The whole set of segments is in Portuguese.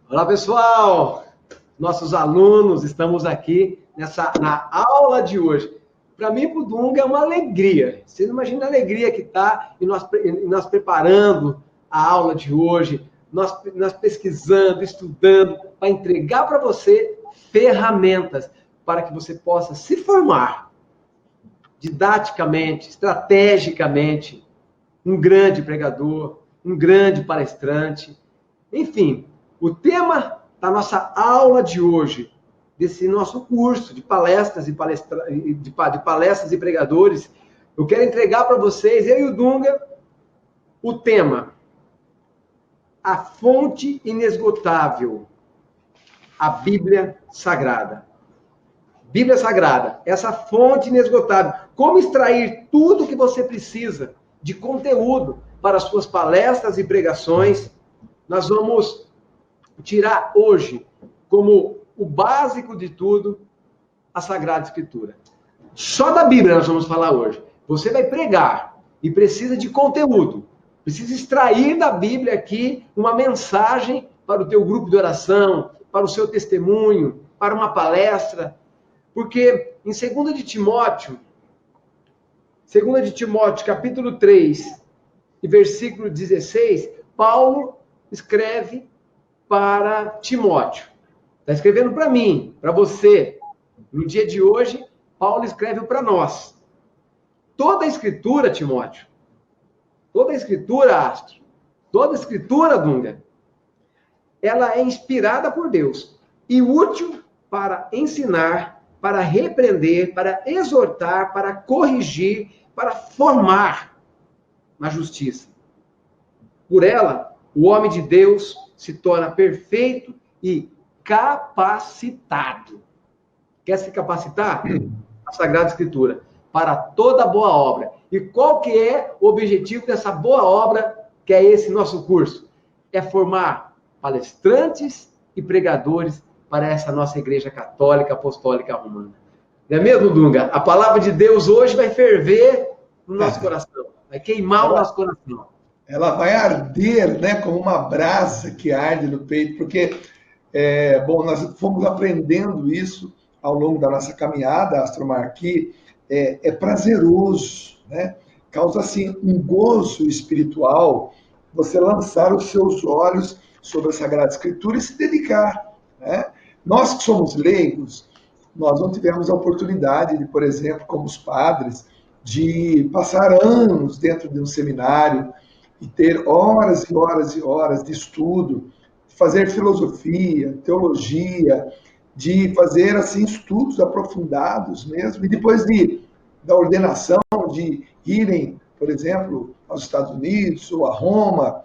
Olá, pessoal! Nossos alunos, estamos aqui na aula de hoje. Para mim, para o Dunga, é uma alegria. Você não imagina a alegria que está e nós preparando a aula de hoje, nós pesquisando, estudando, para entregar para você ferramentas para que você possa se formar didaticamente, estrategicamente, um grande pregador, um grande palestrante, enfim. O tema da nossa aula de hoje, desse nosso curso de palestras de palestras e pregadores, eu quero entregar para vocês, eu e o Dunga, o tema: a fonte inesgotável, a Bíblia Sagrada. Bíblia Sagrada, essa fonte inesgotável. Como extrair tudo que você precisa de conteúdo para as suas palestras e pregações. Nós vamos tirar hoje, como o básico de tudo, a Sagrada Escritura. Só da Bíblia nós vamos falar hoje. Você vai pregar e precisa de conteúdo. Precisa extrair da Bíblia aqui uma mensagem para o teu grupo de oração, para o seu testemunho, para uma palestra. Porque em 2 de Timóteo, capítulo 3, e versículo 16, Paulo escreve para Timóteo. Está escrevendo para mim, para você. No dia de hoje, Paulo escreve para nós. Toda a Escritura, Timóteo, toda a Escritura, Astro, toda a Escritura, Dunga, ela é inspirada por Deus e útil para ensinar, para repreender, para exortar, para corrigir, para formar na justiça. Por ela, o homem de Deus se torna perfeito e capacitado. Quer se capacitar? A Sagrada Escritura. Para toda boa obra. E qual que é o objetivo dessa boa obra, que é esse nosso curso? É formar palestrantes e pregadores para essa nossa Igreja Católica Apostólica Romana. Não é mesmo, Dunga? A palavra de Deus hoje vai ferver no nosso coração. Vai queimar o nosso coração. Ela vai arder, né, como uma brasa que arde no peito, porque, nós fomos aprendendo isso ao longo da nossa caminhada, Astromar, que é prazeroso, né? Causa, assim, um gozo espiritual você lançar os seus olhos sobre a Sagrada Escritura e se dedicar, né? Nós que somos leigos, nós não tivemos a oportunidade de, por exemplo, como os padres, de passar anos dentro de um seminário e ter horas e horas e horas de estudo, fazer filosofia, teologia, de fazer assim estudos aprofundados mesmo, e depois da ordenação de irem, por exemplo, aos Estados Unidos, ou a Roma,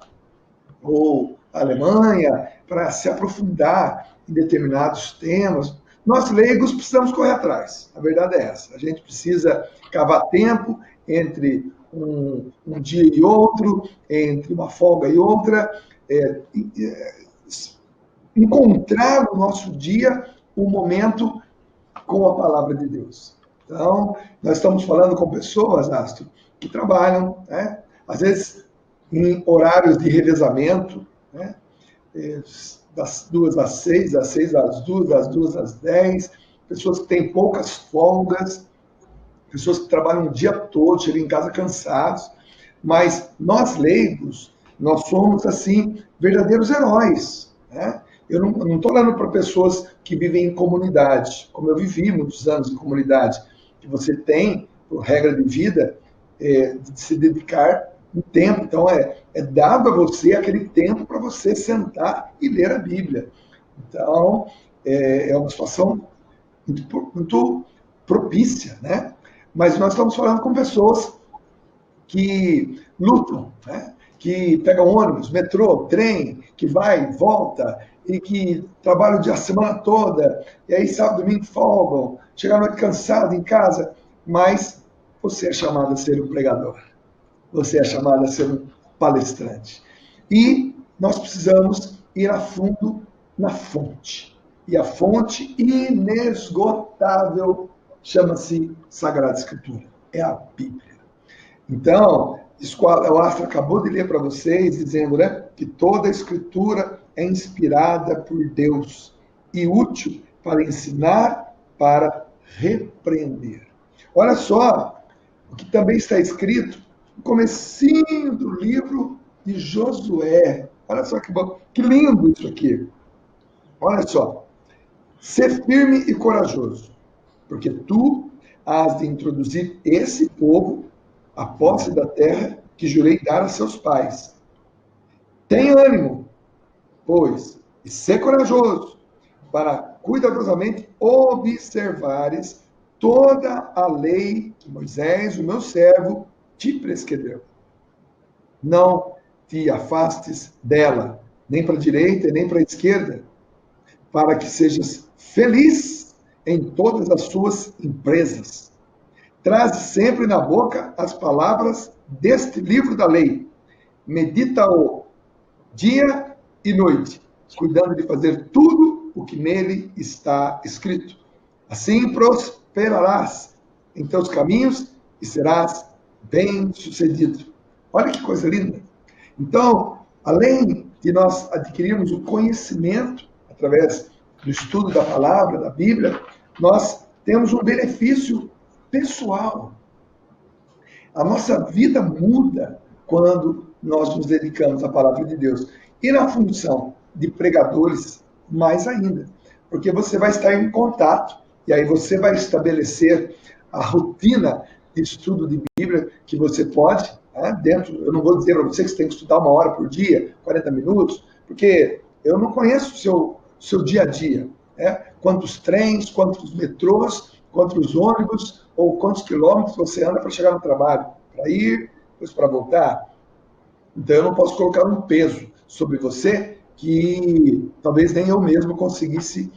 ou a Alemanha, para se aprofundar em determinados temas. Nós leigos precisamos correr atrás, a verdade é essa. A gente precisa cavar tempo entre um dia e outro, entre uma folga e outra, encontrar no nosso dia um momento com a palavra de Deus. Então, nós estamos falando com pessoas, Astro, que trabalham, né? Às vezes em horários de revezamento, né? Das 2 às 6, das 6 às 2, das 2 às 10, pessoas que têm poucas folgas, pessoas que trabalham o dia todo, chegam em casa cansados, mas nós leigos, nós somos, assim, verdadeiros heróis, né? Eu não estou olhando para pessoas que vivem em comunidade, como eu vivi muitos anos em comunidade, que você tem, por regra de vida, de se dedicar um tempo. Então, é dado a você aquele tempo para você sentar e ler a Bíblia. Então, é uma situação muito propícia, né? Mas nós estamos falando com pessoas que lutam, né? Que pegam ônibus, metrô, trem, que vai e volta, e que trabalham a semana toda, e aí sábado, domingo folgam, chegam à noite cansado em casa, mas você é chamado a ser um pregador, você é chamado a ser um palestrante. E nós precisamos ir a fundo na fonte. E a fonte inesgotável chama-se Sagrada Escritura, é a Bíblia. Então, o Astro acabou de ler para vocês, dizendo, né, que toda a Escritura é inspirada por Deus e útil para ensinar, para repreender. Olha só o que também está escrito no comecinho do livro de Josué. Olha só que bom, que lindo isso aqui. Olha só. Ser firme e corajoso, porque tu has de introduzir esse povo à posse da terra que jurei dar a seus pais. Tenha ânimo, pois, e ser corajoso, para cuidadosamente observares toda a lei que Moisés, o meu servo, te prescreveu. Não te afastes dela, nem para a direita, nem para a esquerda, para que sejas feliz em todas as suas empresas. Traze sempre na boca as palavras deste livro da lei. Medita-o dia e noite, cuidando de fazer tudo o que nele está escrito. Assim prosperarás em teus caminhos e serás bem-sucedido. Olha que coisa linda. Então, além de nós adquirirmos o conhecimento através do estudo da palavra, da Bíblia, nós temos um benefício pessoal. A nossa vida muda quando nós nos dedicamos à palavra de Deus. E na função de pregadores, mais ainda. Porque você vai estar em contato, e aí você vai estabelecer a rotina de estudo de Bíblia que você pode, dentro, eu não vou dizer para você que você tem que estudar 1 hora por dia, 40 minutos, porque eu não conheço o seu dia a dia. Quantos trens, quantos metrôs, quantos ônibus, ou quantos quilômetros você anda para chegar no trabalho, para ir, depois para voltar. Então eu não posso colocar um peso sobre você que talvez nem eu mesmo conseguisse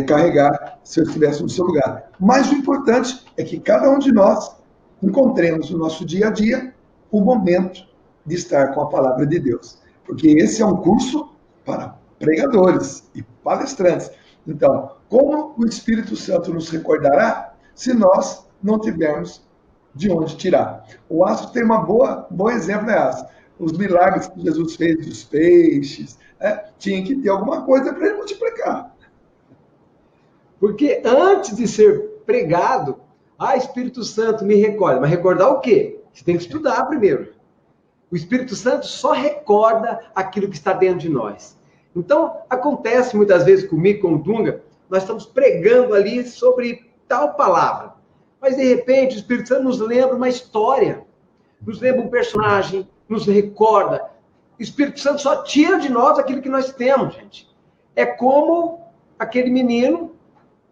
carregar se eu estivesse no seu lugar. Mas o importante é que cada um de nós encontremos no nosso dia a dia o momento de estar com a palavra de Deus. Porque esse é um curso para pregadores e palestrantes. Então, como o Espírito Santo nos recordará se nós não tivermos de onde tirar? O Astro tem um bom exemplo, né, Astro? Os milagres que Jesus fez dos peixes, tinha que ter alguma coisa para ele multiplicar. Porque antes de ser pregado, Espírito Santo me recorda. Mas recordar o quê? Você tem que estudar primeiro. O Espírito Santo só recorda aquilo que está dentro de nós. Então, acontece muitas vezes comigo, com o Dunga, nós estamos pregando ali sobre tal palavra. Mas, de repente, o Espírito Santo nos lembra uma história, nos lembra um personagem, nos recorda. O Espírito Santo só tira de nós aquilo que nós temos, gente. É como aquele menino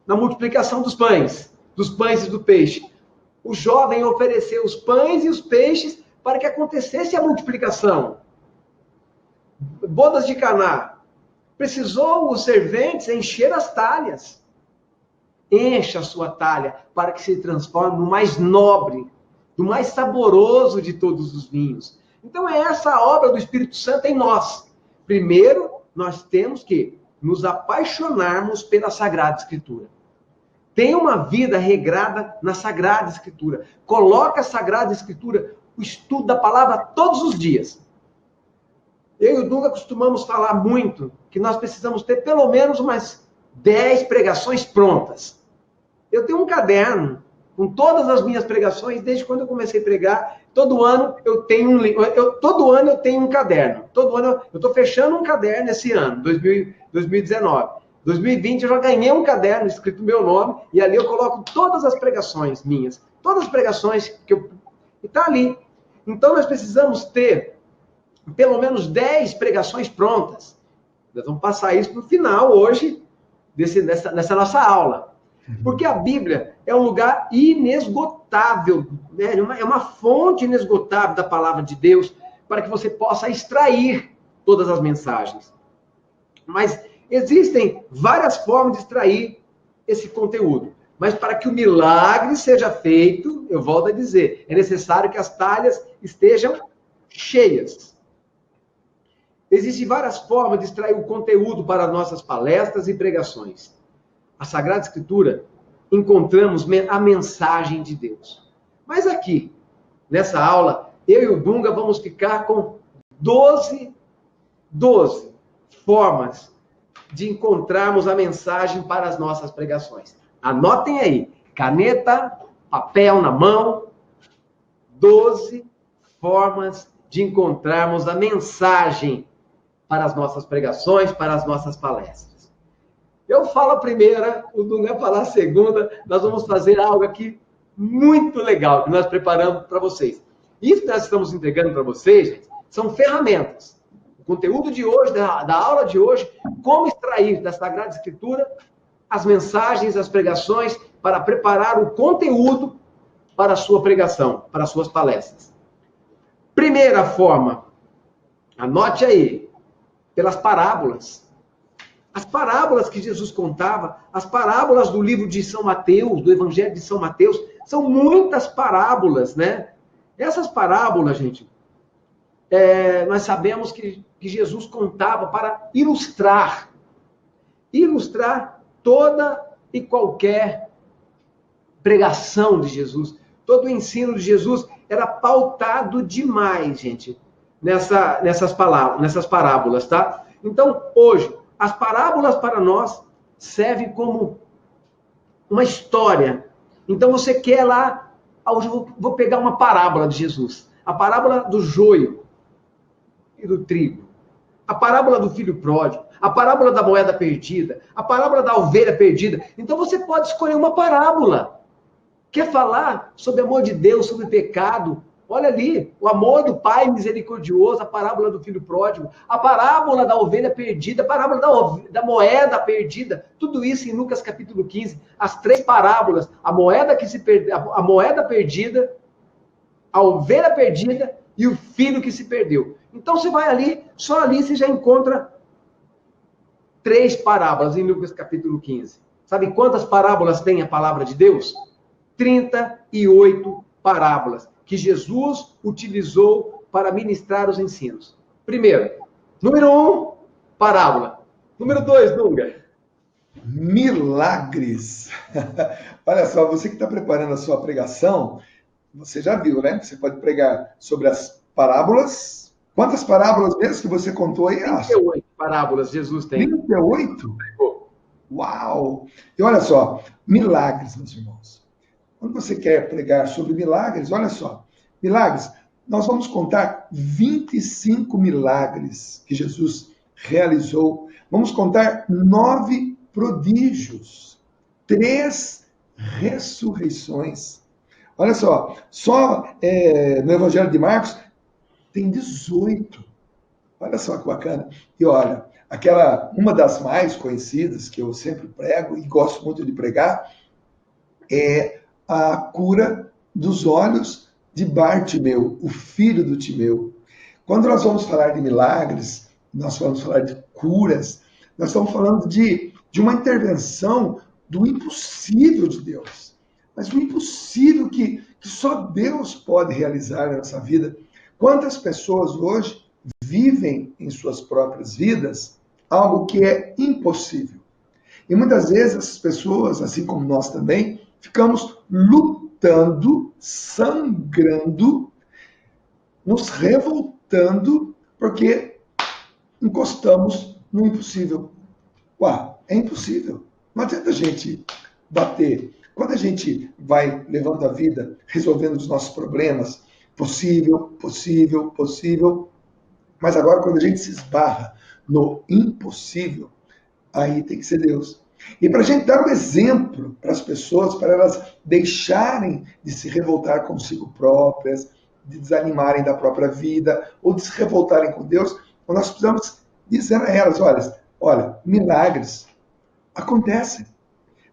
na multiplicação dos pães e do peixe. O jovem ofereceu os pães e os peixes para que acontecesse a multiplicação. Bodas de Caná. Precisou os serventes encher as talhas. Encha a sua talha para que se transforme no mais nobre, no mais saboroso de todos os vinhos. Então é essa a obra do Espírito Santo em nós. Primeiro, nós temos que nos apaixonarmos pela Sagrada Escritura. Tenha uma vida regrada na Sagrada Escritura. Coloque a Sagrada Escritura, o estudo da palavra todos os dias. Eu e o Dunga costumamos falar muito que nós precisamos ter pelo menos umas 10 pregações prontas. Eu tenho um caderno com todas as minhas pregações, desde quando eu comecei a pregar. Todo ano eu tenho um caderno. Todo ano eu estou fechando um caderno esse ano, 2019. 2020 eu já ganhei um caderno escrito meu nome, e ali eu coloco todas as pregações minhas. Todas as pregações e está ali. Então nós precisamos ter pelo menos 10 pregações prontas. Nós vamos passar isso para o final hoje, nessa nossa aula. Porque a Bíblia é um lugar inesgotável, né? É uma fonte inesgotável da palavra de Deus, para que você possa extrair todas as mensagens. Mas existem várias formas de extrair esse conteúdo. Mas para que o milagre seja feito, eu volto a dizer, é necessário que as talhas estejam cheias. Existem várias formas de extrair o conteúdo para nossas palestras e pregações. A Sagrada Escritura, encontramos a mensagem de Deus. Mas aqui, nessa aula, eu e o Dunga vamos ficar com 12 formas de encontrarmos a mensagem para as nossas pregações. Anotem aí, caneta, papel na mão, 12 formas de encontrarmos a mensagem para as nossas pregações, para as nossas palestras. Eu falo a primeira, o Dunga falar a segunda, nós vamos fazer algo aqui muito legal, que nós preparamos para vocês. Isso que nós estamos entregando para vocês, gente, são ferramentas. O conteúdo de hoje, da aula de hoje, como extrair da Sagrada Escritura as mensagens, as pregações, para preparar o conteúdo para a sua pregação, para as suas palestras. Primeira forma, anote aí, pelas parábolas. As parábolas que Jesus contava, as parábolas do livro de São Mateus, do Evangelho de São Mateus, são muitas parábolas, né? Essas parábolas, gente, nós sabemos que Jesus contava para ilustrar toda e qualquer pregação de Jesus. Todo o ensino de Jesus era pautado demais, gente, nessas parábolas, tá? Então, hoje, as parábolas para nós servem como uma história. Então, você quer lá, hoje eu vou pegar uma parábola de Jesus. A parábola do joio e do trigo. A parábola do filho pródigo. A parábola da moeda perdida. A parábola da ovelha perdida. Então, você pode escolher uma parábola. Quer falar sobre o amor de Deus, sobre o pecado? Olha ali, o amor do Pai misericordioso, a parábola do filho pródigo, a parábola da ovelha perdida, a parábola da moeda perdida, tudo isso em Lucas capítulo 15, as 3 parábolas, a moeda perdida, a ovelha perdida e o filho que se perdeu. Então você vai ali, só ali você já encontra 3 parábolas em Lucas capítulo 15. Sabe quantas parábolas tem a palavra de Deus? 38 parábolas que Jesus utilizou para ministrar os ensinos. Primeiro, número 1, parábola. Número 2, Dunga. Milagres. Olha só, você que está preparando a sua pregação, você já viu, né? Você pode pregar sobre as parábolas. Quantas parábolas mesmo que você contou aí? 38 parábolas Jesus tem. 38? Uau! E olha só, milagres, meus irmãos. Quando você quer pregar sobre milagres, olha só, milagres, nós vamos contar 25 milagres que Jesus realizou. Vamos contar 9 prodígios, 3 ressurreições. Olha só no Evangelho de Marcos tem 18. Olha só que bacana. E olha, uma das mais conhecidas que eu sempre prego e gosto muito de pregar é a cura dos olhos de Bartimeu, o filho do Timeu. Quando nós vamos falar de milagres, nós vamos falar de curas, nós estamos falando de uma intervenção do impossível de Deus. Mas o impossível que só Deus pode realizar na nossa vida. Quantas pessoas hoje vivem em suas próprias vidas algo que é impossível? E muitas vezes essas pessoas, assim como nós também, ficamos lutando, sangrando, nos revoltando, porque encostamos no impossível. É impossível. Não adianta a gente bater. Quando a gente vai levando a vida, resolvendo os nossos problemas, possível. Mas agora, quando a gente se esbarra no impossível, aí tem que ser Deus. E para a gente dar um exemplo para as pessoas, para elas deixarem de se revoltar consigo próprias, de desanimarem da própria vida, ou de se revoltarem com Deus, nós precisamos dizer a elas, olha, milagres acontecem,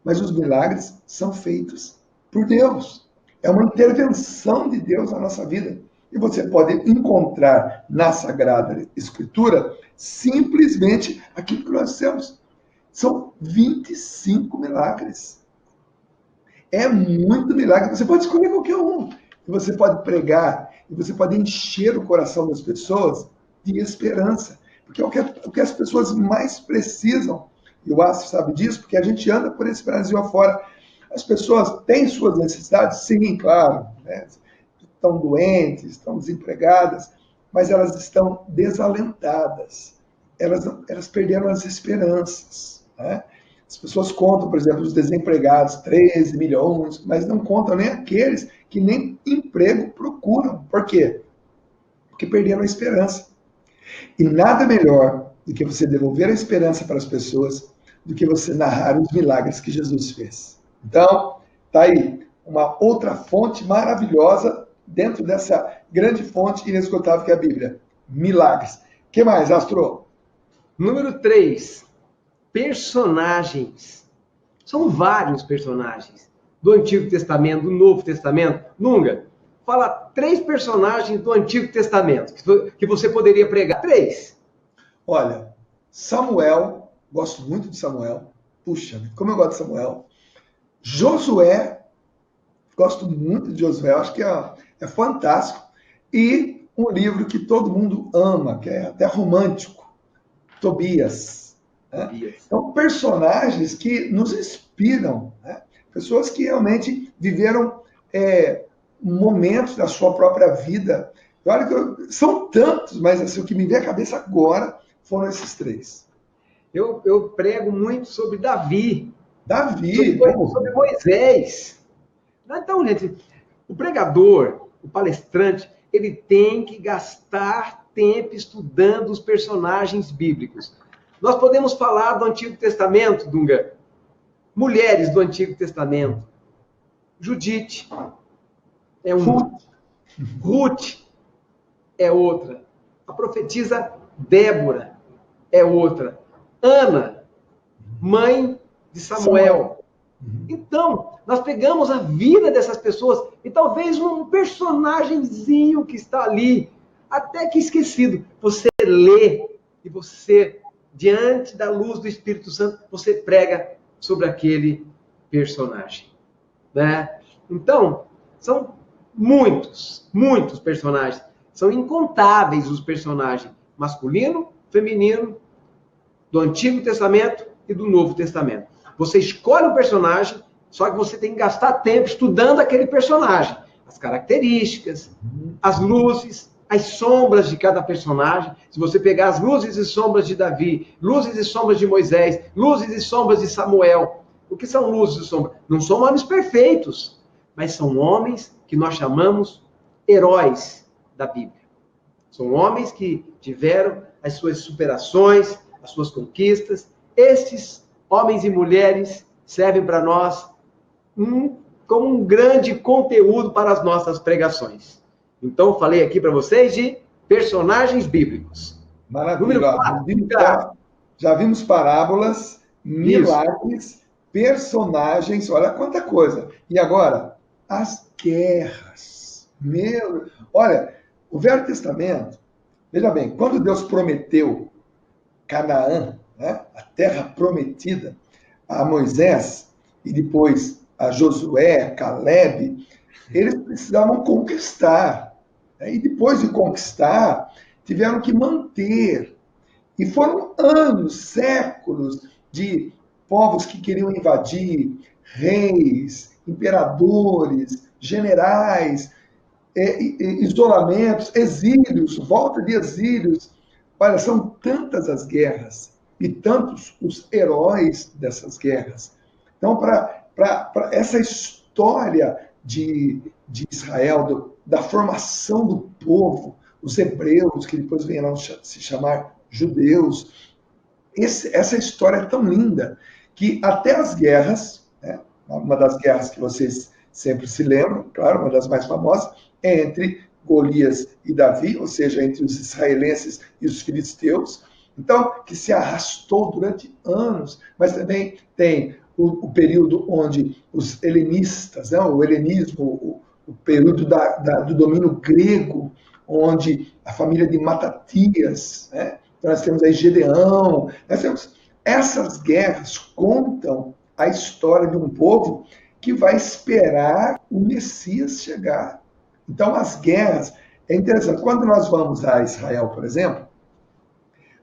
mas os milagres são feitos por Deus. É uma intervenção de Deus na nossa vida. E você pode encontrar na Sagrada Escritura simplesmente aquilo que nós temos. São 25 milagres. É muito milagre. Você pode escolher qualquer um. E você pode pregar, e você pode encher o coração das pessoas de esperança. Porque é o que as pessoas mais precisam. E o Astro sabe disso, porque a gente anda por esse Brasil afora. As pessoas têm suas necessidades, sim, claro. Né? Estão doentes, estão desempregadas, mas elas estão desalentadas. elas perderam as esperanças, né? As pessoas contam, por exemplo, os desempregados, 13 milhões, mas não contam nem aqueles que nem emprego procuram. Por quê? Porque perderam a esperança. E nada melhor do que você devolver a esperança para as pessoas, do que você narrar os milagres que Jesus fez. Então, tá aí uma outra fonte maravilhosa dentro dessa grande fonte inesgotável que é a Bíblia. Milagres. O que mais, Astro? Número 3. Personagens. São vários personagens do Antigo Testamento, do Novo Testamento. Nunga, fala 3 personagens do Antigo Testamento que você poderia pregar. 3. Olha, Samuel, gosto muito de Samuel. Puxa, como eu gosto de Samuel. Josué, gosto muito de Josué, acho que é fantástico. E um livro que todo mundo ama, que é até romântico, Tobias. Né? São personagens que nos inspiram, né? Pessoas que realmente viveram momentos da sua própria vida. E olha que são tantos, mas assim, o que me vem à cabeça agora foram esses 3. Eu prego muito sobre Davi. Davi. Sobre Moisés. Então, gente, o pregador, o palestrante, ele tem que gastar tempo estudando os personagens bíblicos. Nós podemos falar do Antigo Testamento, Dunga. Mulheres do Antigo Testamento. Judite é uma. Ruth é outra. A profetisa Débora é outra. Ana, mãe de Samuel. Então, nós pegamos a vida dessas pessoas e talvez um personagemzinho que está ali, até que esquecido. Você lê e você, diante da luz do Espírito Santo, você prega sobre aquele personagem, né? Então, são muitos personagens. São incontáveis os personagens, masculino, feminino, do Antigo Testamento e do Novo Testamento. Você escolhe um personagem, só que você tem que gastar tempo estudando aquele personagem. As características, as luzes, as sombras de cada personagem. Se você pegar as luzes e sombras de Davi, luzes e sombras de Moisés, luzes e sombras de Samuel. O que são luzes e sombras? Não são homens perfeitos, mas são homens que nós chamamos heróis da Bíblia. São homens que tiveram as suas superações, as suas conquistas. Estes homens e mulheres servem para nós como um grande conteúdo para as nossas pregações. Então, falei aqui para vocês de personagens bíblicos. Maravilha. Já vimos parábolas, milagres, personagens, olha quanta coisa. E agora, as guerras. Olha, o Velho Testamento, veja bem, quando Deus prometeu Canaã, né, a terra prometida, a Moisés e depois a Josué, Caleb, eles precisavam conquistar. Né? E depois de conquistar, tiveram que manter. E foram anos, séculos de povos que queriam invadir, reis, imperadores, generais, isolamentos, exílios, volta de exílios. Olha, são tantas as guerras e tantos os heróis dessas guerras. Então, para essa história de Israel, da formação do povo, os hebreus, que depois vieram se chamar judeus, essa história é tão linda que até as guerras, né, uma das guerras que vocês sempre se lembram, claro, uma das mais famosas, é entre Golias e Davi, ou seja, entre os israelenses e os filisteus, então, que se arrastou durante anos, mas também tem o período onde os helenistas, né, o helenismo, o período do domínio grego, onde a família de Matatias, né, então nós temos aí Gedeão, nós temos essas guerras contam a história de um povo que vai esperar o Messias chegar. Então, as guerras, é interessante, quando nós vamos a Israel, por exemplo,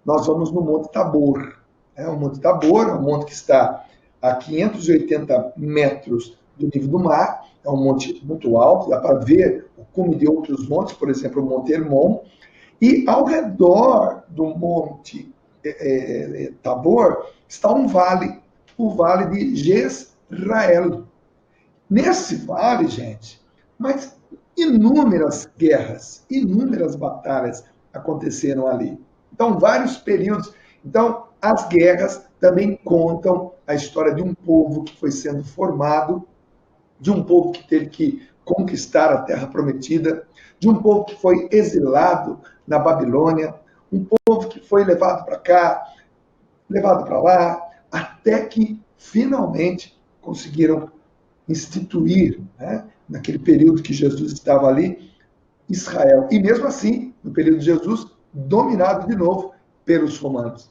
nós vamos no Monte Tabor. O Monte Tabor é um monte que está a 580 metros do nível do mar, é um monte muito alto, dá para ver o cume de outros montes, por exemplo, o Monte Hermon, e ao redor do Monte Tabor, está um vale, o vale de Jezrael. Nesse vale, gente, mas inúmeras guerras, inúmeras batalhas aconteceram ali. Então, vários períodos. Então, as guerras também contam a história de um povo que foi sendo formado, de um povo que teve que conquistar a terra prometida, de um povo que foi exilado na Babilônia, um povo que foi levado para cá, levado para lá, até que finalmente conseguiram instituir, né, naquele período que Jesus estava ali, Israel. E mesmo assim, no período de Jesus, dominado de novo pelos romanos.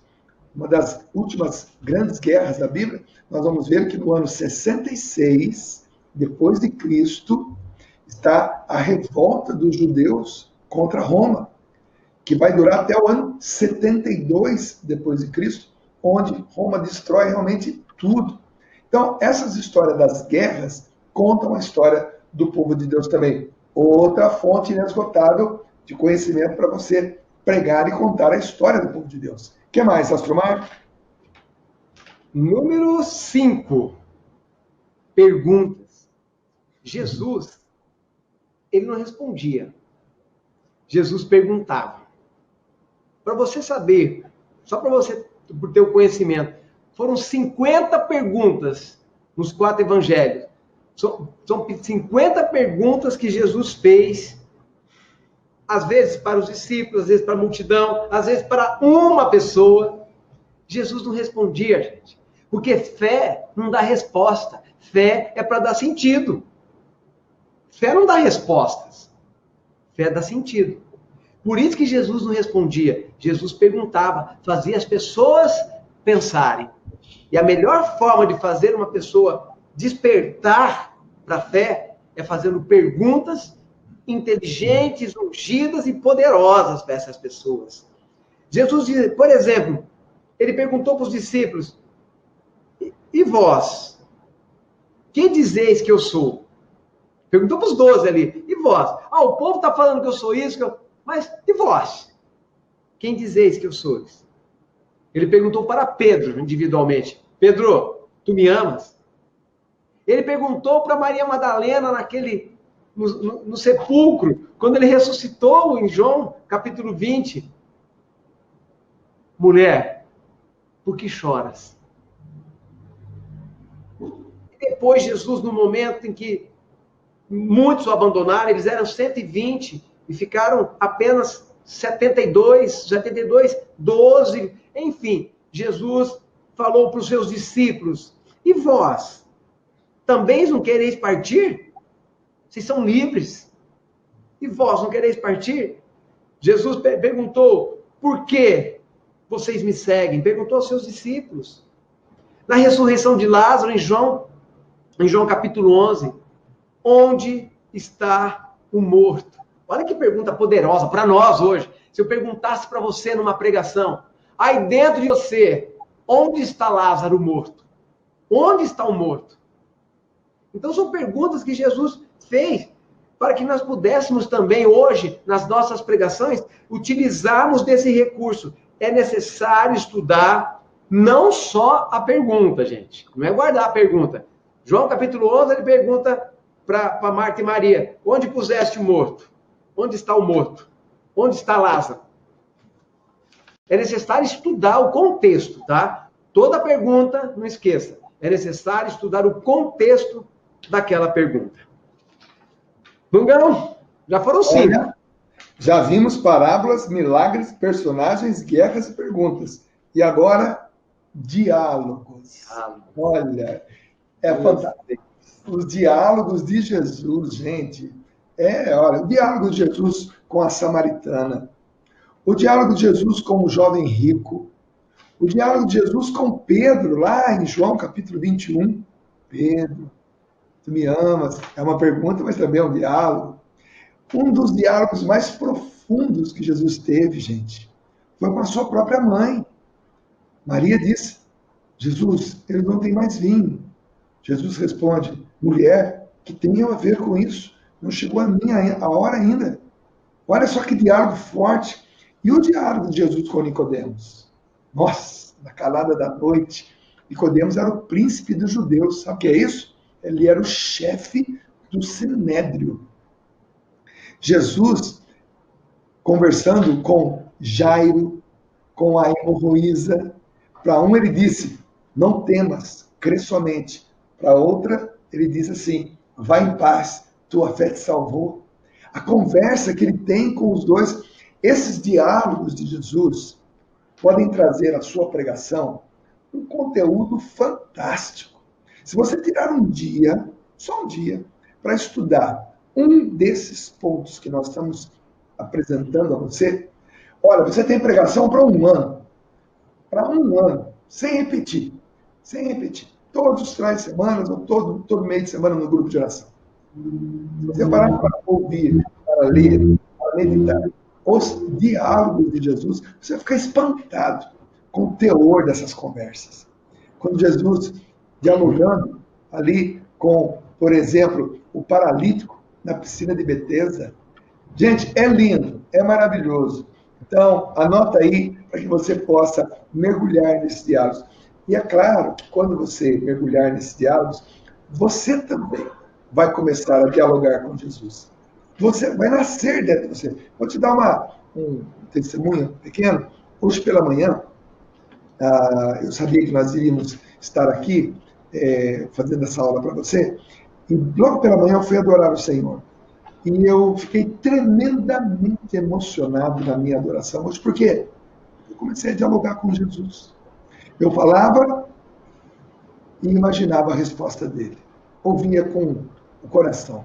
Uma das últimas grandes guerras da Bíblia, nós vamos ver que no ano 66, depois de Cristo, está a revolta dos judeus contra Roma, que vai durar até o ano 72 depois de Cristo, onde Roma destrói realmente tudo. Então, essas histórias das guerras contam a história do povo de Deus também. Outra fonte inesgotável de conhecimento para você pregar e contar a história do povo de Deus. O que mais, Astromar? Número 5. Perguntas. Jesus, ele não respondia. Jesus perguntava. Para você saber, só para você, por ter o conhecimento, foram 50 perguntas nos 4 evangelhos. São 50 perguntas que Jesus fez, às vezes para os discípulos, às vezes para a multidão, às vezes para uma pessoa. Jesus não respondia, gente. Porque fé não dá resposta. Fé é para dar sentido. Fé não dá respostas. Fé dá sentido. Por isso que Jesus não respondia. Jesus perguntava, fazia as pessoas pensarem. E a melhor forma de fazer uma pessoa despertar para a fé é fazendo perguntas inteligentes, ungidas e poderosas para essas pessoas. Jesus, por exemplo, ele perguntou para os discípulos, e vós? Quem dizeis que eu sou? Perguntou para os 12 ali, e vós? O povo está falando que eu sou isso, mas e vós? Quem dizeis que eu sou? Ele perguntou para Pedro, individualmente, Pedro, tu me amas? Ele perguntou para Maria Madalena no sepulcro, quando ele ressuscitou em João, capítulo 20. Mulher, por que choras? E depois Jesus, no momento em que muitos o abandonaram, eles eram 120 e ficaram apenas 72, 12, enfim, Jesus falou para os seus discípulos, e vós? Também não quereis partir? Vocês são livres. E vós não quereis partir? Jesus perguntou, por que vocês me seguem? Perguntou aos seus discípulos. Na ressurreição de Lázaro, em João capítulo 11, onde está o morto? Olha que pergunta poderosa para nós hoje. Se eu perguntasse para você numa pregação, aí dentro de você, onde está Lázaro morto? Onde está o morto? Então são perguntas que Jesus fez para que nós pudéssemos também hoje, nas nossas pregações, utilizarmos desse recurso. É necessário estudar não só a pergunta, gente. Não é guardar a pergunta. João capítulo 11, ele pergunta para Marta e Maria, onde puseste o morto? Onde está o morto? Onde está Lázaro? É necessário estudar o contexto, tá? Toda pergunta, não esqueça, é necessário estudar o contexto daquela pergunta. Dungão, já foram 5. Olha, já vimos parábolas, milagres, personagens, guerras e perguntas. E agora, diálogos. Olha, é fantástico. Os diálogos de Jesus, gente. Olha, o diálogo de Jesus com a samaritana. O diálogo de Jesus com o jovem rico. O diálogo de Jesus com Pedro, lá em João capítulo 21. Pedro, tu me amas? É uma pergunta, mas também é um diálogo. Um dos diálogos mais profundos que Jesus teve, gente, foi com a sua própria mãe. Maria disse, Jesus, ele não tem mais vinho. Jesus responde, mulher, que tem a ver com isso? Não chegou a hora ainda. Olha só que diálogo forte. E o diálogo de Jesus com Nicodemos? Nossa, na calada da noite, Nicodemos era o príncipe dos judeus. Sabe o que é isso? Ele era o chefe do sinédrio. Jesus, conversando com Jairo, com a hemorroísa, para um ele disse, não temas, crê somente. Para outra, ele diz assim, vai em paz, tua fé te salvou. A conversa que ele tem com os dois, esses diálogos de Jesus, podem trazer à sua pregação um conteúdo fantástico. Se você tirar um dia, só um dia, para estudar um desses pontos que nós estamos apresentando a você, olha, você tem pregação para um ano. Para um ano, sem repetir. Sem repetir. Todos os finais de semana, ou todo meio de semana no grupo de oração. Se você parar para ouvir, para ler, para meditar os diálogos de Jesus, você vai ficar espantado com o teor dessas conversas. Quando Jesus, dialogando ali com, por exemplo, o paralítico na piscina de Betesda, gente, é lindo, é maravilhoso. Então, anota aí para que você possa mergulhar nesses diálogos. E é claro que quando você mergulhar nesses diálogos, você também vai começar a dialogar com Jesus. Você vai nascer dentro de você. Vou te dar um testemunho pequeno. Hoje pela manhã, eu sabia que nós iríamos estar aqui fazendo essa aula para você, e logo pela manhã eu fui adorar o Senhor. E eu fiquei tremendamente emocionado na minha adoração hoje, porque eu comecei a dialogar com Jesus. Eu falava e imaginava a resposta dele. Ouvia com o coração.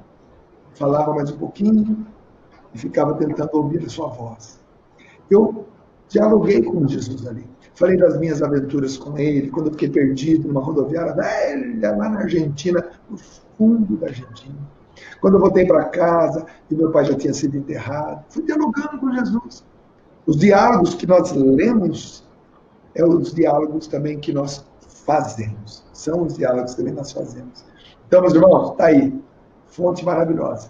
Falava mais um pouquinho e ficava tentando ouvir a sua voz. Eu dialoguei com Jesus ali. Falei das minhas aventuras com ele, quando eu fiquei perdido numa rodoviária velha lá na Argentina, no fundo da Argentina. Quando eu voltei para casa e meu pai já tinha sido enterrado, fui dialogando com Jesus. Os diálogos que nós lemos os diálogos também que nós fazemos. São os diálogos também que nós fazemos. Então, meus irmãos, está aí. Fonte maravilhosa.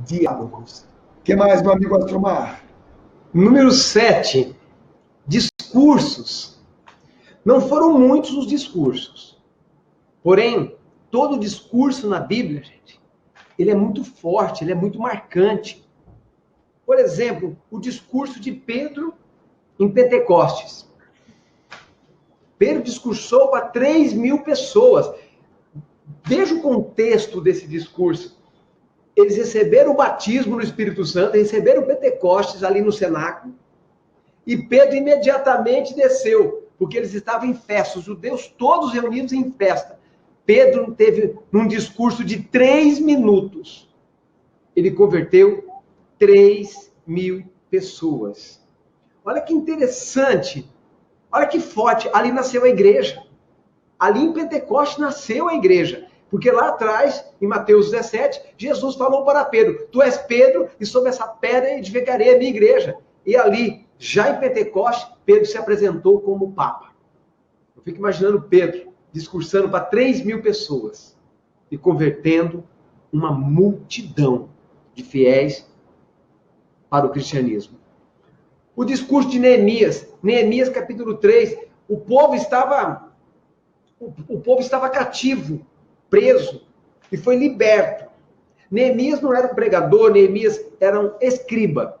Diálogos. O que mais, meu amigo Astromar? Número 7. Discursos. Não foram muitos os discursos. Porém, todo discurso na Bíblia, gente, ele é muito forte, ele é muito marcante. Por exemplo, o discurso de Pedro em Pentecostes. Pedro discursou para 3.000 pessoas. Veja o contexto desse discurso. Eles receberam o batismo no Espírito Santo, receberam o Pentecostes ali no cenáculo, e Pedro imediatamente desceu, porque eles estavam em festa, os judeus todos reunidos em festa. Pedro teve um discurso de 3 minutos. Ele converteu 3.000 pessoas. Olha que interessante. Olha que forte. Ali nasceu a igreja. Ali em Pentecostes nasceu a igreja. Porque lá atrás, em Mateus 17, Jesus falou para Pedro, tu és Pedro, e sobre essa pedra edificarei a minha igreja. E ali, já em Pentecostes, Pedro se apresentou como Papa. Eu fico imaginando Pedro discursando para 3.000 pessoas e convertendo uma multidão de fiéis para o cristianismo. O discurso de Neemias, Neemias capítulo 3, o povo estava cativo, preso, e foi liberto. Neemias não era um pregador, Neemias era um escriba,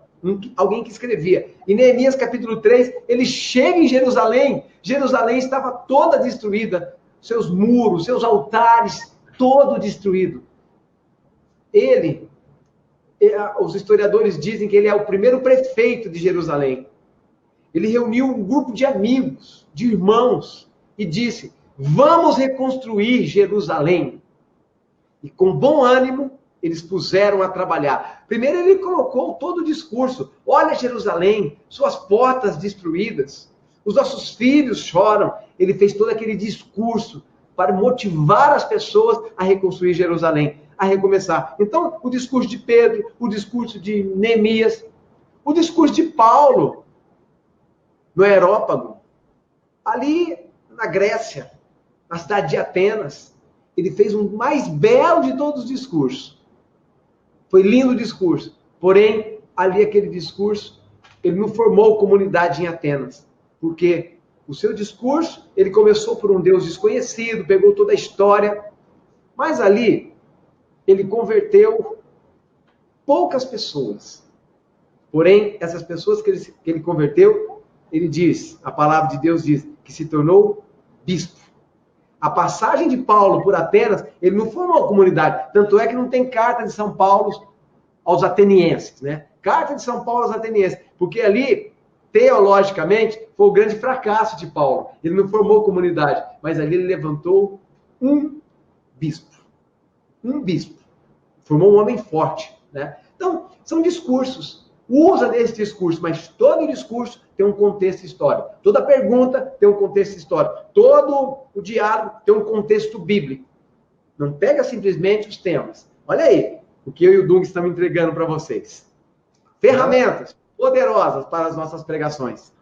alguém que escrevia. E Neemias capítulo 3, ele chega em Jerusalém, Jerusalém estava toda destruída, seus muros, seus altares, todo destruído. Os historiadores dizem que ele é o primeiro prefeito de Jerusalém. Ele reuniu um grupo de amigos, de irmãos, e disse, vamos reconstruir Jerusalém. E com bom ânimo, eles puseram a trabalhar. Primeiro ele colocou todo o discurso. Olha Jerusalém, suas portas destruídas. Os nossos filhos choram. Ele fez todo aquele discurso para motivar as pessoas a reconstruir Jerusalém, a recomeçar. Então, o discurso de Pedro, o discurso de Neemias, o discurso de Paulo, no Areópago, ali na Grécia, na cidade de Atenas, ele fez um mais belo de todos os discursos. Foi lindo o discurso. Porém, ali aquele discurso, ele não formou comunidade em Atenas, porque o seu discurso, ele começou por um Deus desconhecido, pegou toda a história, mas ali ele converteu poucas pessoas. Porém, essas pessoas que ele converteu, ele diz, a palavra de Deus diz, que se tornou bispo. A passagem de Paulo por Atenas, ele não formou a comunidade. Tanto é que não tem carta de São Paulo aos atenienses, né? Carta de São Paulo aos atenienses. Porque ali, teologicamente, foi o grande fracasso de Paulo. Ele não formou comunidade, mas ali ele levantou um bispo. Um bispo. Formou um homem forte, né? Então, são discursos. Usa desse discurso, mas todo discurso tem um contexto histórico. Toda pergunta tem um contexto histórico. Todo o diálogo tem um contexto bíblico. Não pega simplesmente os temas. Olha aí o que eu e o Dung estamos entregando para vocês. Ferramentas poderosas para as nossas pregações.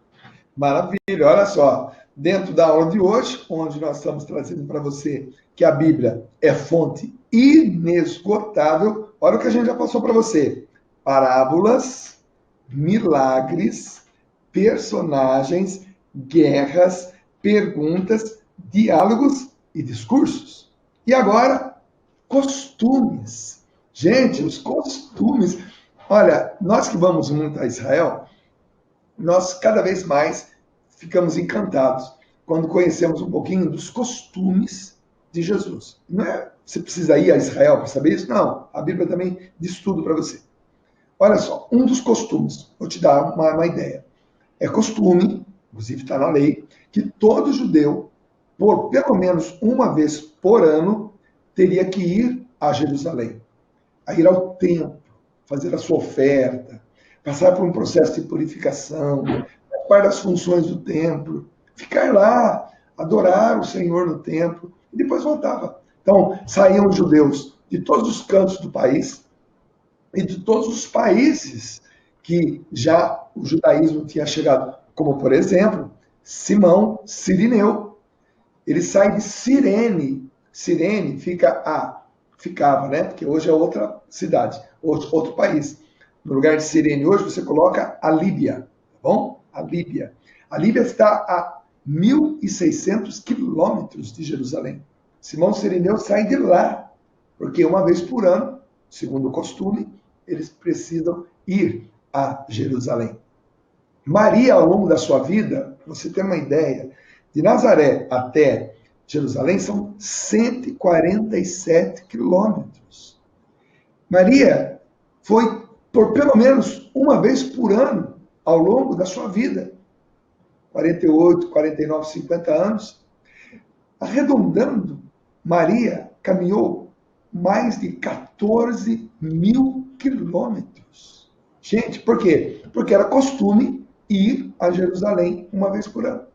Maravilha, olha só. Dentro da aula de hoje, onde nós estamos trazendo para você que a Bíblia é fonte inesgotável, olha o que a gente já passou para você. Parábolas, milagres, personagens, guerras, perguntas, diálogos e discursos. E agora, costumes. Gente, os costumes. Olha, nós que vamos muito a Israel, nós cada vez mais ficamos encantados quando conhecemos um pouquinho dos costumes de Jesus. Não é você precisa ir a Israel para saber isso? Não, a Bíblia também diz tudo para você. Olha só, um dos costumes, vou te dar uma ideia. É costume, inclusive está na lei, que todo judeu, por pelo menos uma vez por ano, teria que ir a Jerusalém, a ir ao templo, fazer a sua oferta, passar por um processo de purificação, participar das funções do templo, ficar lá, adorar o Senhor no templo, e depois voltava. Então, saíam os judeus de todos os cantos do país, e de todos os países que já o judaísmo tinha chegado, como, por exemplo, Simão Cirineu. Ele sai de Cirene. Cirene ficava, né? Porque hoje é outra cidade, outro país. No lugar de Cirene hoje, você coloca a Líbia, tá bom? A Líbia. A Líbia está a 1.600 quilômetros de Jerusalém. Simão Cirineu sai de lá, porque uma vez por ano, segundo o costume, eles precisam ir a Jerusalém. Maria, ao longo da sua vida, para você ter uma ideia, de Nazaré até Jerusalém são 147 quilômetros. Maria foi por pelo menos uma vez por ano ao longo da sua vida. 48, 49, 50 anos. Arredondando, Maria caminhou mais de 14 mil quilômetros. Gente, por quê? Porque era costume ir a Jerusalém uma vez por ano.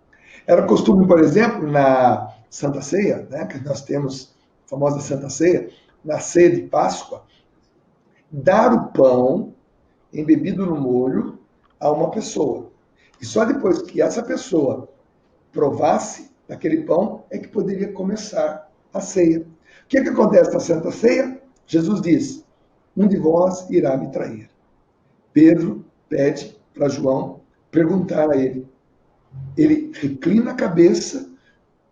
Era costume, por exemplo, na Santa Ceia, né, que nós temos a famosa Santa Ceia, na ceia de Páscoa, dar o pão embebido no molho a uma pessoa. E só depois que essa pessoa provasse daquele pão é que poderia começar a ceia. O que acontece na Santa Ceia? Jesus diz, um de vós irá me trair. Pedro pede para João perguntar a ele. Ele reclina a cabeça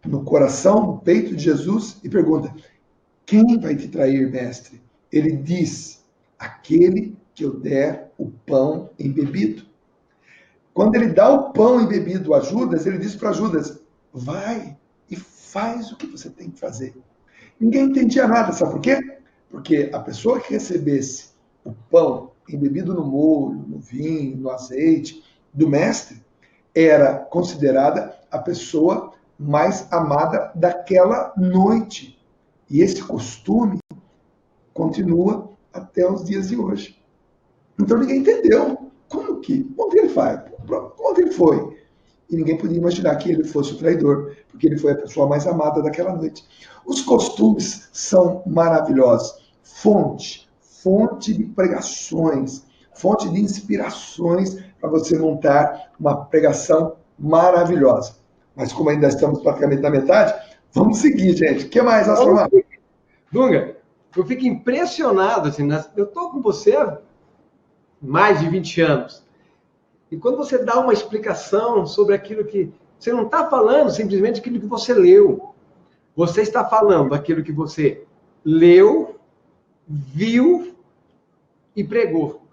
no coração, no peito de Jesus e pergunta, quem vai te trair, mestre? Ele diz, aquele que eu der o pão embebido. Quando ele dá o pão embebido a Judas, ele diz para Judas, vai e faz o que você tem que fazer. Ninguém entendia nada, sabe por quê? Porque a pessoa que recebesse o pão embebido no molho, no vinho, no azeite do mestre, era considerada a pessoa mais amada daquela noite. E esse costume continua até os dias de hoje. Então ninguém entendeu. Como que? Onde ele vai? Onde ele foi? E ninguém podia imaginar que ele fosse o traidor, porque ele foi a pessoa mais amada daquela noite. Os costumes são maravilhosos. Fonte de pregações, fonte de inspirações para você montar uma pregação maravilhosa. Mas como ainda estamos praticamente na metade, vamos seguir, gente. O que mais, Astromar? Dunga, eu fico impressionado, assim, eu estou com você há mais de 20 anos. E quando você dá uma explicação sobre aquilo que Você não está falando simplesmente aquilo que você leu. Você está falando aquilo que você leu, viu e pregou.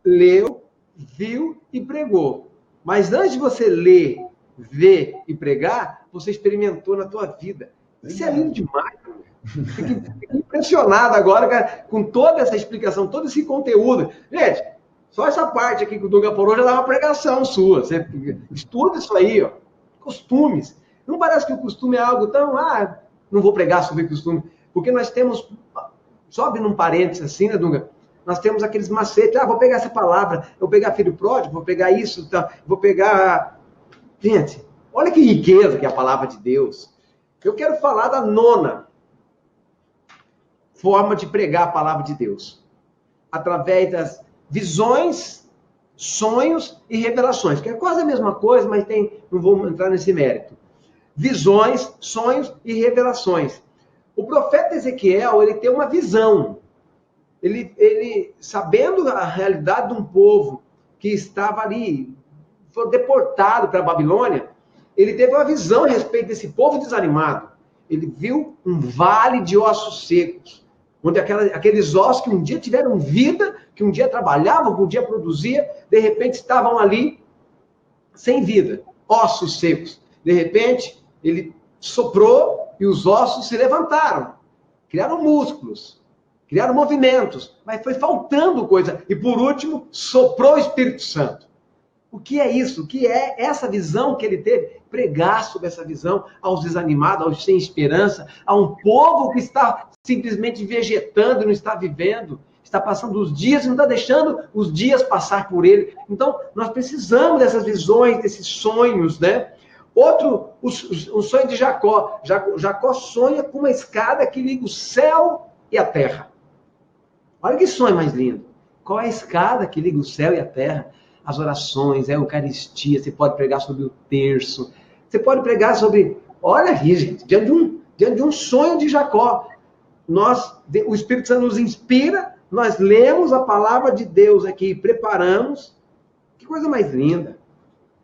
Leu, viu e pregou. Mas antes de você ler, ver e pregar, você experimentou na tua vida. Isso é lindo demais. Fiquei impressionado agora, cara, com toda essa explicação, todo esse conteúdo. Gente, só essa parte aqui que o Dunga falou já dá uma pregação sua. Você estuda isso aí, ó. Costumes. Não parece que o costume é algo tão... não vou pregar sobre costume. Porque nós temos... Sobe num parênteses assim, né, Dunga? Nós temos aqueles macetes. Vou pegar essa palavra, vou pegar filho pródigo, vou pegar isso, tá? Vou pegar... Gente, olha que riqueza que é a palavra de Deus. Eu quero falar da nona forma de pregar a palavra de Deus. Através das visões, sonhos e revelações. Que é quase a mesma coisa, mas não vou entrar nesse mérito. Visões, sonhos e revelações. O profeta Ezequiel, ele tem uma visão. Ele sabendo a realidade de um povo que estava ali, foi deportado para a Babilônia, ele teve uma visão a respeito desse povo desanimado. Ele viu um vale de ossos secos, onde aqueles ossos que um dia tiveram vida, que um dia trabalhavam, que um dia produziam, de repente estavam ali sem vida, ossos secos. De repente, ele soprou e os ossos se levantaram, criaram músculos, criaram movimentos, mas foi faltando coisa. E por último, soprou o Espírito Santo. O que é isso? O que é essa visão que ele teve? Pregar sobre essa visão aos desanimados, aos sem esperança, a um povo que está simplesmente vegetando, não está vivendo, está passando os dias e não está deixando os dias passar por ele. Então, nós precisamos dessas visões, desses sonhos, né? Outro, o sonho de Jacó. Jacó sonha com uma escada que liga o céu e a terra. Olha que sonho mais lindo. Qual é a escada que liga o céu e a terra? As orações, a Eucaristia, você pode pregar sobre o terço, você pode pregar sobre... Olha aqui, gente, diante de um sonho de Jacó, o Espírito Santo nos inspira, nós lemos a palavra de Deus aqui e preparamos. Que coisa mais linda.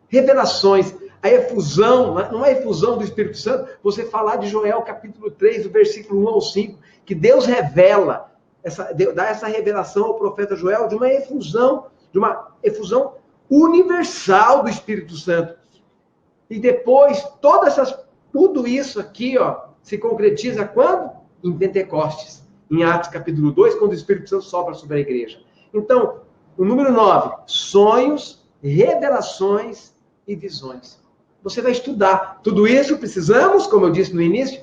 Revelações, a efusão, não é efusão do Espírito Santo, você falar de Joel capítulo 3, do versículo 1 ao 5, que Deus revela, dá essa revelação ao profeta Joel de uma efusão universal do Espírito Santo. E depois, tudo isso aqui, ó, se concretiza quando? Em Pentecostes. Em Atos capítulo 2, quando o Espírito Santo sopra sobre a igreja. Então, o número 9, sonhos, revelações e visões. Você vai estudar. Tudo isso precisamos, como eu disse no início,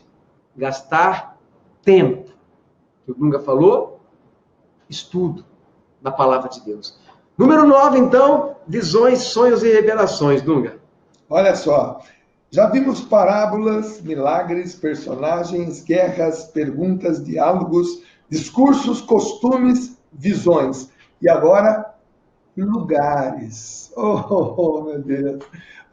gastar tempo. O Dunga falou, estudo da palavra de Deus. Número 9, então, visões, sonhos e revelações, Dunga. Olha só, já vimos parábolas, milagres, personagens, guerras, perguntas, diálogos, discursos, costumes, visões. E agora, lugares. Oh, meu Deus.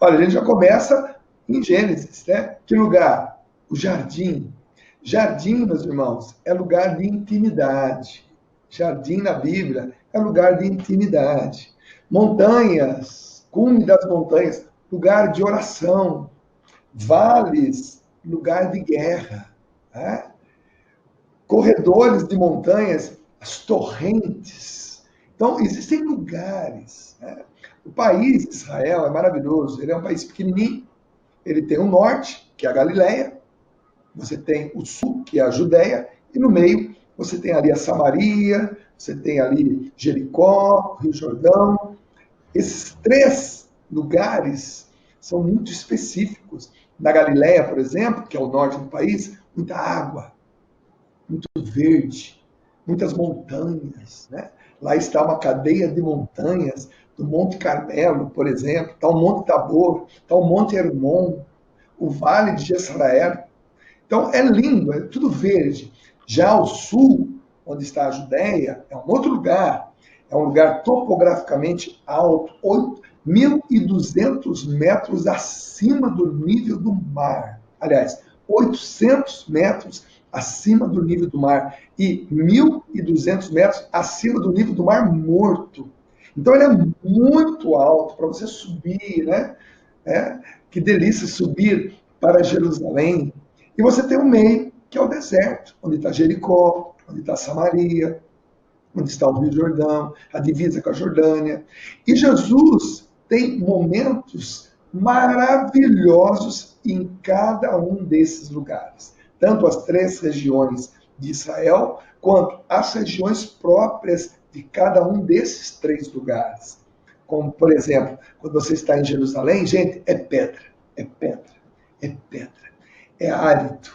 Olha, a gente já começa em Gênesis, né? Que lugar? O jardim. Jardim, meus irmãos, é lugar de intimidade. Jardim na Bíblia é lugar de intimidade. Montanhas, cume das montanhas, lugar de oração. Vales, lugar de guerra. Né? Corredores de montanhas, as torrentes. Então, existem lugares. Né? O país de Israel é maravilhoso. Ele é um país pequenininho. Ele tem o norte, que é a Galileia. Você tem o sul, que é a Judéia. E no meio, você tem ali a Samaria, você tem ali Jericó, Rio Jordão. Esses 3 lugares são muito específicos. Na Galileia, por exemplo, que é o norte do país, muita água, muito verde, muitas montanhas. Né? Lá está uma cadeia de montanhas, do Monte Carmelo, por exemplo, está o Monte Tabor, está o Monte Hermon, o Vale de Jezreel. Então, é lindo, é tudo verde. Já ao sul, onde está a Judéia, é um outro lugar. É um lugar topograficamente alto, 1.200 metros acima do nível do mar. Aliás, 800 metros acima do nível do mar e 1.200 metros acima do nível do mar morto. Então, ele é muito alto para você subir, né? Que delícia subir para Jerusalém. E você tem um meio, que é o deserto, onde está Jericó, onde está Samaria, onde está o Rio Jordão, a divisa com a Jordânia. E Jesus tem momentos maravilhosos em cada um desses lugares. Tanto as 3 regiões de Israel, quanto as regiões próprias de cada um desses 3 lugares. Como, por exemplo, quando você está em Jerusalém, gente, é pedra, é pedra, é pedra, é árido,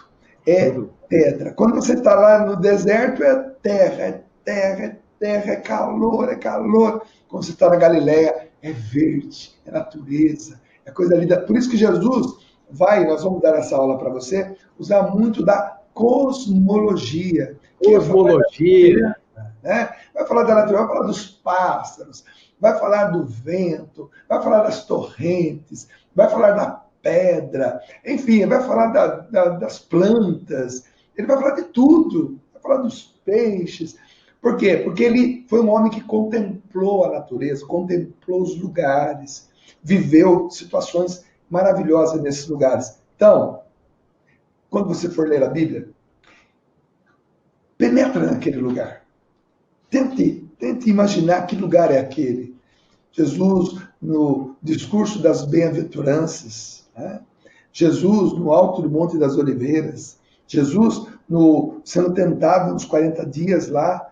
é pedra. Quando você está lá no deserto, é terra, é terra, é terra, é calor, é calor. Quando você está na Galileia, é verde, é natureza, é coisa linda. Por isso que Jesus nós vamos dar essa aula para você, usar muito da cosmologia. Cosmologia. Vai falar da natureza, vai falar dos pássaros, vai falar do vento, vai falar das torrentes, vai falar da pedra, enfim, vai falar das plantas, ele vai falar de tudo, vai falar dos peixes. Por quê? Porque ele foi um homem que contemplou a natureza, contemplou os lugares, viveu situações maravilhosas nesses lugares. Então, quando você for ler a Bíblia, penetra naquele lugar. Tente imaginar que lugar é aquele. Jesus no discurso das bem-aventuranças, Jesus no alto do Monte das Oliveiras, Jesus sendo tentado nos 40 dias lá,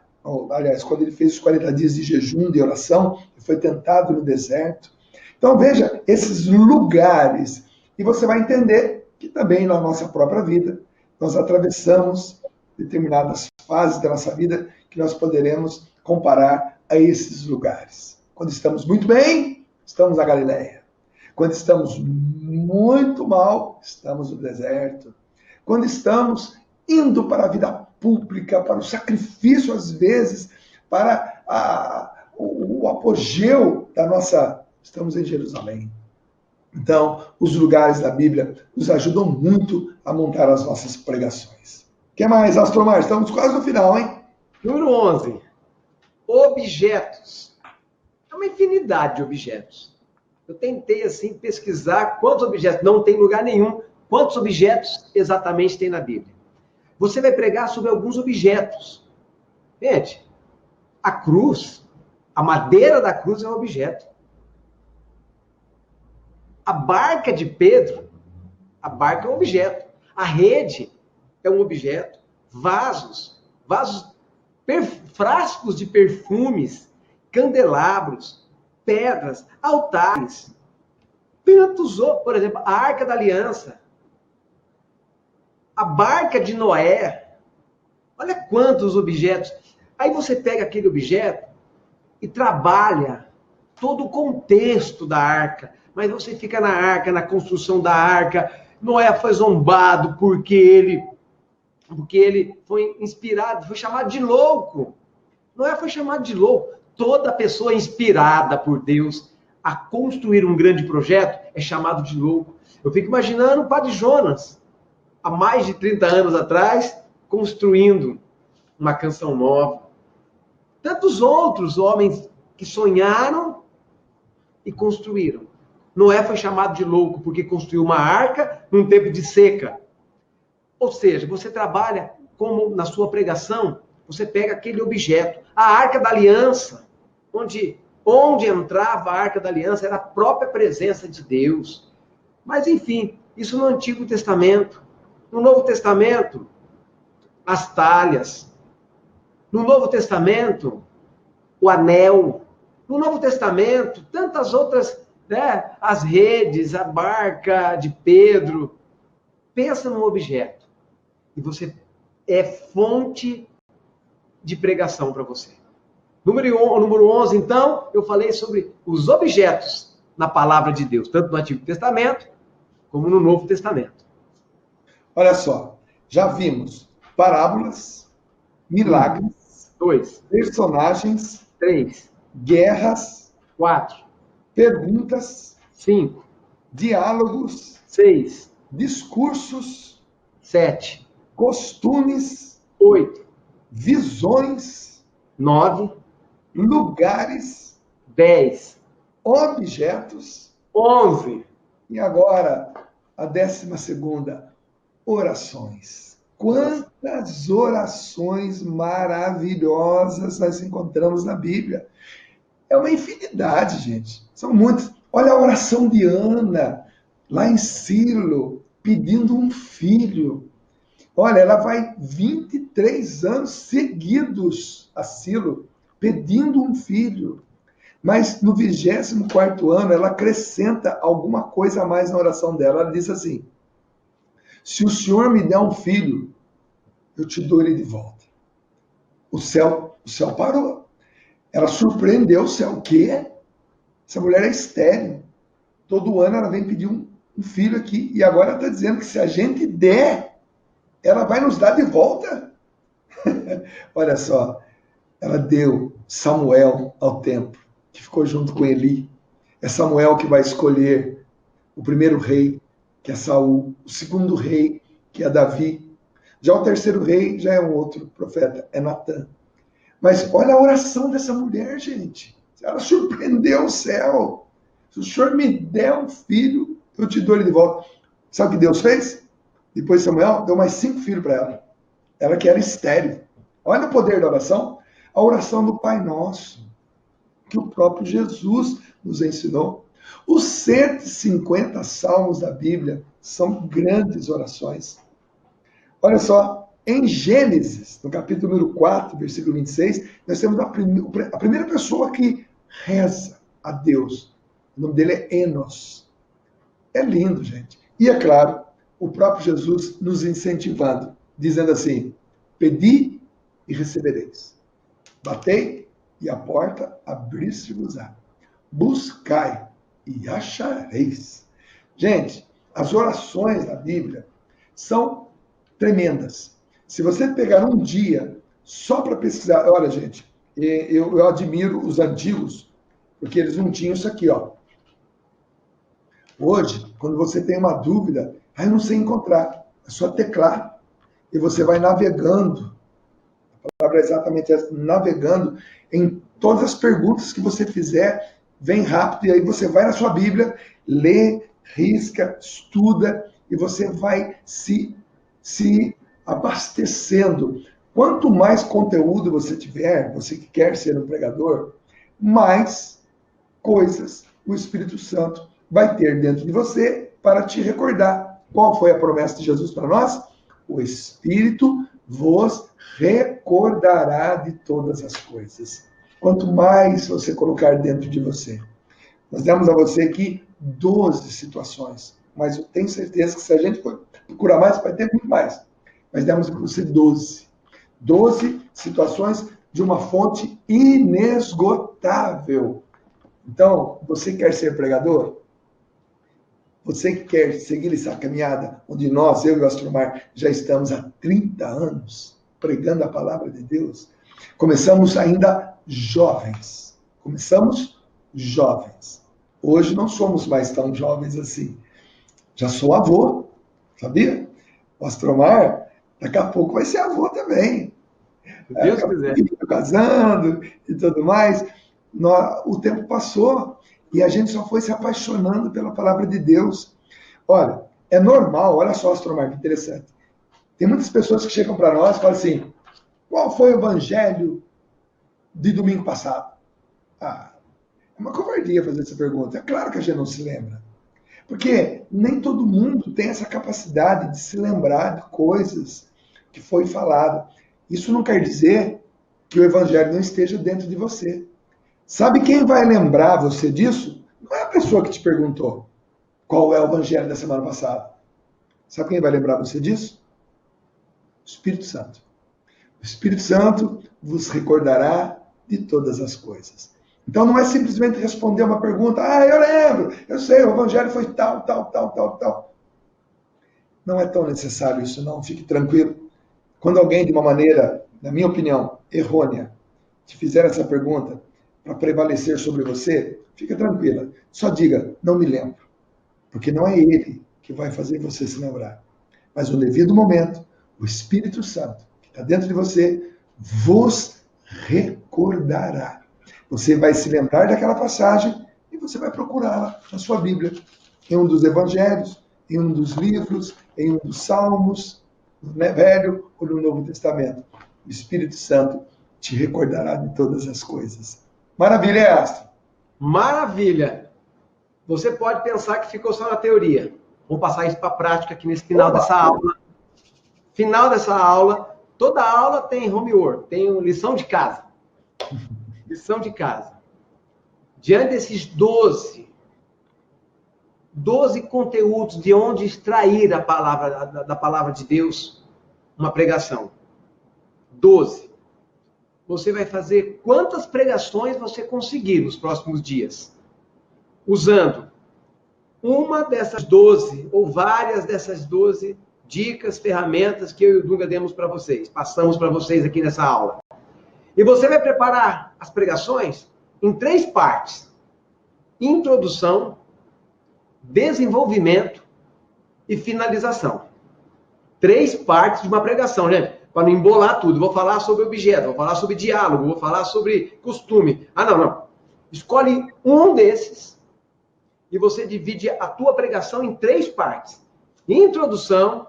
aliás, quando ele fez os 40 dias de jejum, de oração, ele foi tentado no deserto. Então veja esses lugares e você vai entender que também na nossa própria vida nós atravessamos determinadas fases da nossa vida que nós poderemos comparar a esses lugares. Quando estamos muito bem, estamos na Galileia. Quando estamos muito mal, estamos no deserto. Quando estamos indo para a vida pública, para o sacrifício, às vezes, para o apogeu da nossa... Estamos em Jerusalém. Então, os lugares da Bíblia nos ajudam muito a montar as nossas pregações. O que mais, Astromar? Estamos quase no final, hein? Número 11. Objetos. É uma infinidade de objetos. Eu tentei, assim, pesquisar quantos objetos, não tem lugar nenhum, quantos objetos exatamente tem na Bíblia. Você vai pregar sobre alguns objetos. Gente, a cruz, a madeira da cruz é um objeto. A barca de Pedro, a barca é um objeto. A rede é um objeto. Vasos, frascos de perfumes, candelabros, pedras, altares. Tantos outros, por exemplo, a Arca da Aliança, a barca de Noé. Olha quantos objetos. Aí você pega aquele objeto e trabalha todo o contexto da arca. Mas você fica na arca, na construção da arca. Noé foi zombado porque ele foi inspirado, foi chamado de louco. Noé foi chamado de louco. Toda pessoa inspirada por Deus a construir um grande projeto é chamado de louco. Eu fico imaginando o padre Jonas, há mais de 30 anos atrás, construindo uma canção nova. Tantos outros homens que sonharam e construíram. Noé foi chamado de louco porque construiu uma arca num tempo de seca. Ou seja, você trabalha como na sua pregação, você pega aquele objeto. A Arca da Aliança, onde entrava a Arca da Aliança era a própria presença de Deus. Mas, enfim, isso no Antigo Testamento. No Novo Testamento, as talhas. No Novo Testamento, o anel. No Novo Testamento, tantas outras, né? As redes, a barca de Pedro. Pensa num objeto. E você é fonte de pregação para você. Número 11, então, eu falei sobre os objetos na palavra de Deus, tanto no Antigo Testamento como no Novo Testamento. Olha só, já vimos parábolas, milagres, 2, personagens, 3, guerras, 4, perguntas, 5, diálogos, 6, discursos, 7, costumes, 8, visões, 9, lugares, 10, objetos, 11, E agora, a 12ª, orações. Quantas orações maravilhosas nós encontramos na Bíblia. É uma infinidade, gente. São muitas. Olha a oração de Ana, lá em Silo, pedindo um filho. Olha, ela vai 23 anos seguidos a Silo, pedindo um filho. Mas no 24º ano, ela acrescenta alguma coisa a mais na oração dela. Ela diz assim: se o Senhor me der um filho, eu te dou ele de volta. O céu parou. Ela surpreendeu o céu. O quê? Essa mulher é estéril. Todo ano ela vem pedir um filho aqui. E agora ela está dizendo que se a gente der, ela vai nos dar de volta. Olha só. Ela deu Samuel ao templo, que ficou junto com Eli. É Samuel que vai escolher o primeiro rei, que é Saul. O segundo rei, que é Davi. Já o terceiro rei já é um outro profeta, é Natã. Mas olha a oração dessa mulher, gente. Ela surpreendeu o céu. Se o Senhor me der um filho, eu te dou ele de volta. Sabe o que Deus fez? Depois Samuel deu mais 5 filhos para ela. Ela que era estéril. Olha o poder da oração. A oração do Pai Nosso, que o próprio Jesus nos ensinou. Os 150 salmos da Bíblia são grandes orações. Olha só. Em Gênesis, no capítulo número 4, versículo 26, nós temos a primeira pessoa que reza a Deus. O nome dele é Enos. É lindo, gente. E é claro, o próprio Jesus nos incentivando, dizendo assim: pedi e recebereis. Batei e a porta abrir-se-vos-á. Buscai e achareis. Gente, as orações da Bíblia são tremendas. Se você pegar um dia só para pesquisar, olha, gente, eu admiro os antigos, porque eles não tinham isso aqui, ó. Hoje, quando você tem uma dúvida, eu não sei encontrar, é só teclar e você vai navegando. A palavra é exatamente essa, navegando em todas as perguntas que você fizer, vem rápido, e aí você vai na sua Bíblia, lê, risca, estuda, e você vai se abastecendo. Quanto mais conteúdo você tiver, você que quer ser um pregador, mais coisas o Espírito Santo vai ter dentro de você para te recordar. Qual foi a promessa de Jesus para nós? O Espírito vos recordará de todas as coisas. Quanto mais você colocar dentro de você. Nós demos a você aqui 12 situações, mas eu tenho certeza que se a gente for procurar mais, vai ter muito mais. Mas demos para você 12. 12 situações de uma fonte inesgotável. Então, você quer ser pregador? Você quer seguir essa caminhada onde nós, eu e o Astromar, já estamos há 30 anos pregando a palavra de Deus? Começamos ainda jovens. Hoje não somos mais tão jovens assim. Já sou avô, sabia? O Astromar, daqui a pouco vai ser avô também. Se Deus quiser. Casando e tudo mais. O tempo passou e a gente só foi se apaixonando pela palavra de Deus. Olha, é normal, olha só, Astromar, que interessante. Tem muitas pessoas que chegam para nós e falam assim: qual foi o evangelho de domingo passado? É uma covardia fazer essa pergunta. É claro que a gente não se lembra. Porque nem todo mundo tem essa capacidade de se lembrar de coisas que foi falado. Isso não quer dizer que o evangelho não esteja dentro de você. Sabe quem vai lembrar você disso? Não é a pessoa que te perguntou qual é o evangelho da semana passada. Sabe quem vai lembrar você disso? O Espírito Santo. O Espírito Santo vos recordará de todas as coisas. Então não é simplesmente responder uma pergunta: eu lembro, eu sei, o evangelho foi tal. Não é tão necessário isso, não, fique tranquilo. Quando alguém, de uma maneira, na minha opinião, errônea, te fizer essa pergunta para prevalecer sobre você, fica tranquila. Só diga: não me lembro. Porque não é ele que vai fazer você se lembrar. Mas no devido momento, o Espírito Santo, que está dentro de você, vos recordará. Você vai se lembrar daquela passagem e você vai procurá-la na sua Bíblia. em um dos evangelhos, em um dos livros, em um dos salmos, no Velho ou no Novo Testamento. O Espírito Santo te recordará de todas as coisas. Maravilha, Astro? Maravilha! Você pode pensar que ficou só na teoria. Vamos passar isso para a prática aqui nesse final dessa aula. Final dessa aula, toda aula tem homework, tem lição de casa. Lição de casa. Diante desses 12 conteúdos de onde extrair a palavra, da palavra de Deus, uma pregação. 12. Você vai fazer quantas pregações você conseguir nos próximos dias, usando uma dessas 12 ou várias dessas 12 dicas, ferramentas que eu e o Dunga demos para vocês, passamos para vocês aqui nessa aula. E você vai preparar as pregações em 3 partes: introdução, desenvolvimento e finalização. 3 partes de uma pregação, gente. Para não embolar tudo. Vou falar sobre objeto, vou falar sobre diálogo, vou falar sobre costume. Não. Escolhe um desses e você divide a tua pregação em 3 partes: introdução,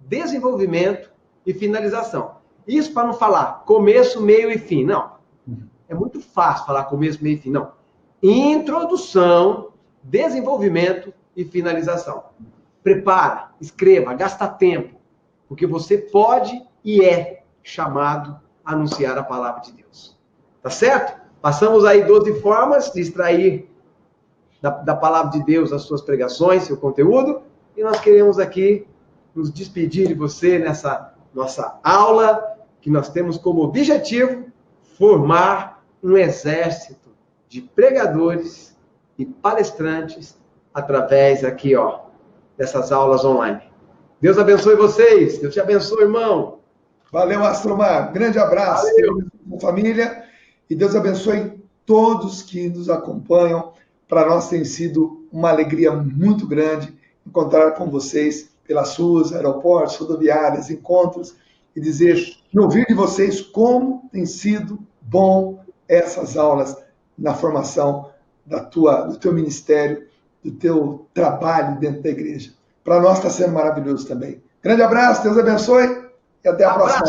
desenvolvimento e finalização. Isso para não falar começo, meio e fim. Não. É muito fácil falar começo, meio e fim. Não. Introdução, desenvolvimento e finalização. Prepara, escreva, gasta tempo, porque você pode e é chamado a anunciar a palavra de Deus. Tá certo? Passamos aí 12 formas de extrair da palavra de Deus as suas pregações, seu conteúdo, e nós queremos aqui nos despedir de você nessa nossa aula, que nós temos como objetivo formar um exército de pregadores e palestrantes através aqui, dessas aulas online. Deus abençoe vocês. Deus te abençoe, irmão. Valeu, Astromar. Grande abraço. Valeu. Família. E Deus abençoe todos que nos acompanham. Para nós tem sido uma alegria muito grande encontrar com vocês pelas ruas, aeroportos, rodoviárias, encontros, e ouvir de vocês como tem sido bom essas aulas na formação do teu ministério, do teu trabalho dentro da igreja. Para nós está sendo maravilhoso também. Grande abraço, Deus abençoe e até a próxima.